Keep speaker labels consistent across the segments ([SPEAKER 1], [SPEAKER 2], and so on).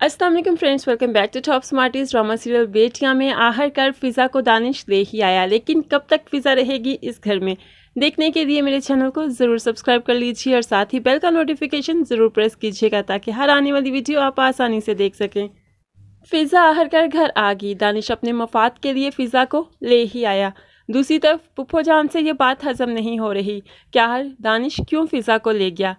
[SPEAKER 1] अस्सलाम वालेकुम friends, welcome back to top smarties. Drama serial Betiyaan में आखिरकार फ़िज़ा को दानिश ले ही आया, लेकिन कब तक फ़िज़ा रहेगी इस घर में, देखने के लिए मेरे चैनल को ज़रूर सब्सक्राइब कर लीजिए और साथ ही बेल का नोटिफिकेशन ज़रूर प्रेस कीजिएगा ताकि हर आने वाली वीडियो आप आसानी से देख सकें। फ़िज़ा आखिरकार घर आ गई। दानिश अपने मफाद के लिए फ़िज़ा को ले ही आया। दूसरी तरफ पुप्पो जान से ये बात हजम नहीं हो रही, क्या दानिश क्यों फ़िज़ा को ले गया।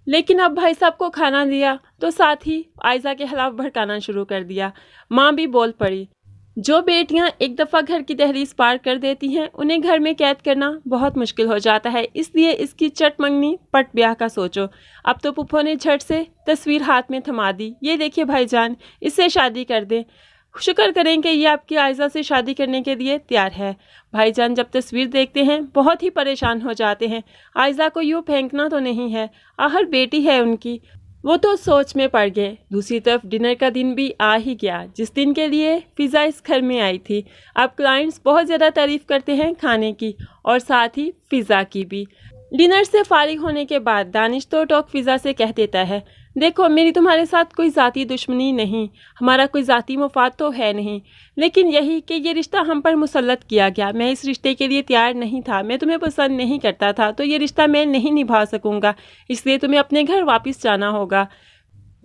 [SPEAKER 1] लेकिन अब भाई साहब को खाना दिया तो साथ ही आयजा के खिलाफ भड़काना शुरू कर दिया। माँ भी बोल पड़ी, जो बेटियां एक दफ़ा घर की दहलीज पार कर देती हैं उन्हें घर में कैद करना बहुत मुश्किल हो जाता है, इसलिए इसकी चट मंगनी पट ब्याह का सोचो। अब तो पुप्पो ने झट से तस्वीर हाथ में थमा दी, ये देखिए भाईजान, इससे शादी कर दें। शुक्र करें कि ये आपकी आयजा से शादी करने के लिए तैयार है। भाईजान जब तस्वीर देखते हैं बहुत ही परेशान हो जाते हैं। आयजा को यूँ फेंकना तो नहीं है, आखिर बेटी है उनकी। वो तो सोच में पड़ गए। दूसरी तरफ डिनर का दिन भी आ ही गया, जिस दिन के लिए फ़िज़ा इस घर में आई थी। अब क्लाइंट्स बहुत ज़्यादा तारीफ़ करते हैं खाने की और साथ ही फ़िज़ा की भी। डिनर से फारिग होने के बाद दानिश तो टॉक फ़िज़ा से कह देता है, देखो मेरी तुम्हारे साथ कोई ज़ाती दुश्मनी नहीं, हमारा कोई ज़ाती मफाद तो है नहीं, लेकिन यही कि ये रिश्ता हम पर मुसल्लत किया गया। मैं इस रिश्ते के लिए तैयार नहीं था, मैं तुम्हें पसंद नहीं करता था, तो ये रिश्ता मैं नहीं निभा सकूँगा, इसलिए तुम्हें अपने घर वापस जाना होगा।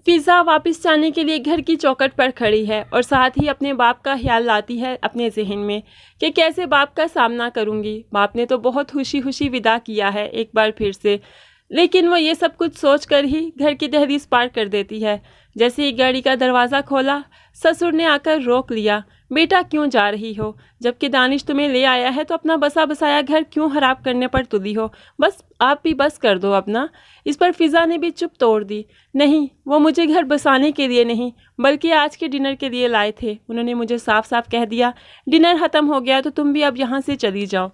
[SPEAKER 1] फ़िज़ा वापस जाने के लिए घर की चौखट पर खड़ी है और साथ ही अपने बाप का ख्याल लाती है अपने जहन में कि कैसे बाप का सामना करूँगी। बाप ने तो बहुत खुशी खुशी विदा किया है एक बार फिर से, लेकिन वो ये सब कुछ सोचकर ही घर की दहलीज पार कर देती है। जैसे ही गाड़ी का दरवाज़ा खोला, ससुर ने आकर रोक लिया, बेटा क्यों जा रही हो, जबकि दानिश तुम्हें ले आया है तो अपना बसा बसाया घर क्यों खराब करने पर तुली हो, बस आप भी बस कर दो अपना। इस पर फ़िज़ा ने भी चुप तोड़ दी, नहीं वो मुझे घर बसाने के लिए नहीं बल्कि आज के डिनर के लिए लाए थे। उन्होंने मुझे साफ साफ कह दिया डिनर ख़त्म हो गया तो तुम भी अब यहाँ से चली जाओ।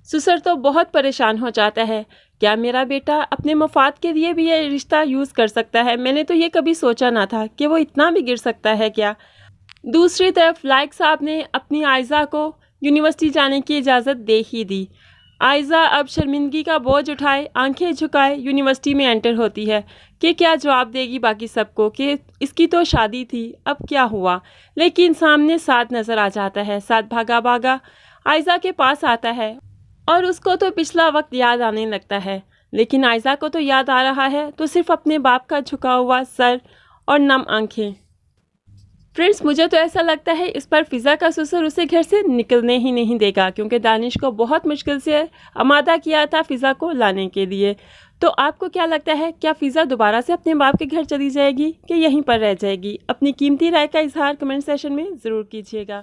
[SPEAKER 1] ससुर तो बहुत परेशान हो जाता है, क्या मेरा बेटा अपने मफाद के लिए भी ये रिश्ता यूज़ कर सकता है, मैंने तो ये कभी सोचा ना था कि वो इतना भी गिर सकता है क्या। दूसरी तरफ लाइक साहब ने अपनी आयजा को यूनिवर्सिटी जाने की इजाज़त दे ही दी। आयजा अब शर्मिंदगी का बोझ उठाए आंखें झुकाए यूनिवर्सिटी में एंटर होती है कि क्या जवाब देगी बाकी सबको कि इसकी तो शादी थी, अब क्या हुआ। लेकिन सामने साद नज़र आ जाता है। साद भागा भागा आयजा के पास आता है और उसको तो पिछला वक्त याद आने लगता है, लेकिन आयजा को तो याद आ रहा है तो सिर्फ अपने बाप का झुका हुआ सर और नम आंखें। फ्रेंड्स, मुझे तो ऐसा लगता है इस पर फ़िज़ा का ससुर उसे घर से निकलने ही नहीं देगा, क्योंकि दानिश को बहुत मुश्किल से आमादा किया था फ़िज़ा को लाने के लिए। तो आपको क्या लगता है, क्या फ़िज़ा दोबारा से अपने बाप के घर चली जाएगी कि यहीं पर रह जाएगी? अपनी कीमती राय का इजहार कमेंट सेशन में ज़रूर कीजिएगा।